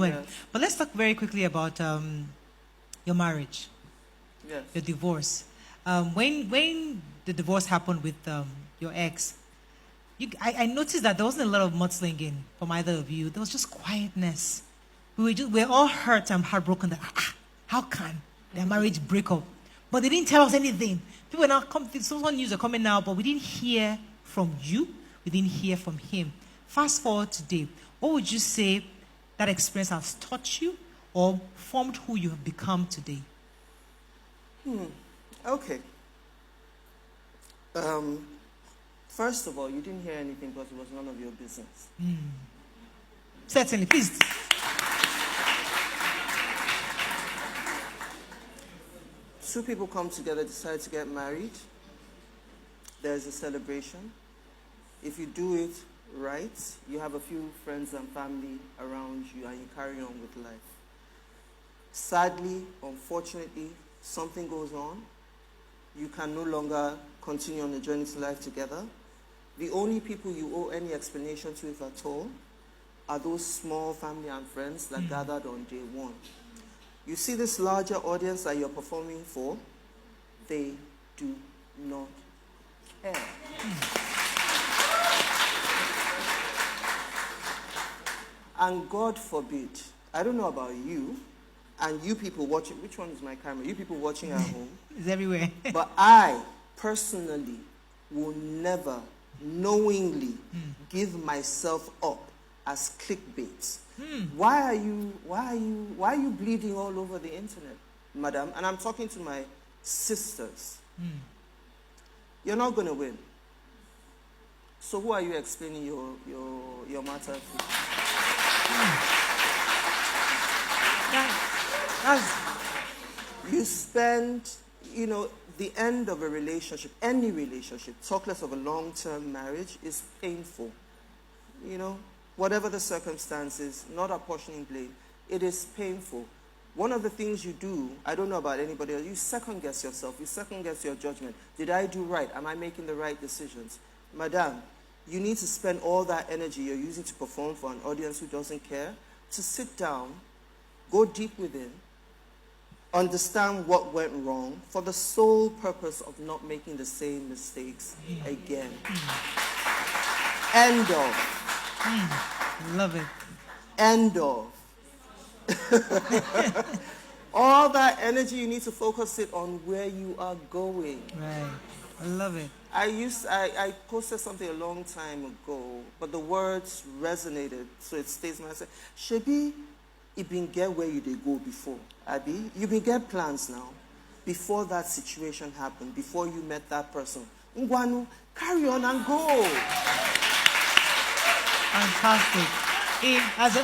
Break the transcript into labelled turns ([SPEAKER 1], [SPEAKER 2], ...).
[SPEAKER 1] Yes.
[SPEAKER 2] But let's talk very quickly about your marriage,
[SPEAKER 1] Yes.
[SPEAKER 2] your divorce. When the divorce happened with your ex, I noticed that there wasn't a lot of mudslinging from either of you. There was just quietness. We're all hurt and heartbroken that how can their marriage break up? But they didn't tell us anything. People now social news are coming now, but we didn't hear from you. We didn't hear from him. Fast forward today, what would you say that experience has taught you or formed who you have become today?
[SPEAKER 1] Okay. First of all, you didn't hear anything because it was none of your business.
[SPEAKER 2] Certainly, please.
[SPEAKER 1] Two people come together, decide to get married. There's a celebration. If you do it right, you have a few friends and family around you and you carry on with life. Sadly, unfortunately, something goes on. You can no longer continue on the journey to life together. The only people you owe any explanation to, if at all, are those small family and friends that gathered on day one. You see this larger audience that you're performing for, they do not care. And God forbid, I don't know about you, and you people watching, which one is my camera? You people watching at home.
[SPEAKER 2] It's everywhere.
[SPEAKER 1] But I, personally, will never knowingly give myself up as clickbait. Why are you bleeding all over the internet, madam? And I'm talking to my sisters. You're not going to win. So who are you explaining your matter to? You spend, the end of a relationship, any relationship, talk less of a long-term marriage, is painful. Whatever the circumstances, not apportioning blame, it is painful. One of the things you do, I don't know about anybody else, you second-guess yourself, you second-guess your judgment. Did I do right? Am I making the right decisions? Madam, you need to spend all that energy you're using to perform for an audience who doesn't care, to sit down, go deep within, understand what went wrong for the sole purpose of not making the same mistakes again. End of.
[SPEAKER 2] Love it.
[SPEAKER 1] End of. All that energy, you need to focus it on where you are going.
[SPEAKER 2] Right. I love it.
[SPEAKER 1] I posted something a long time ago, but the words resonated, so it stays. I said, Shebi, you been get where you did go before, Abi. You been get plans now. Before that situation happened, before you met that person. Ngwanu, carry on and go.
[SPEAKER 2] Fantastic. As a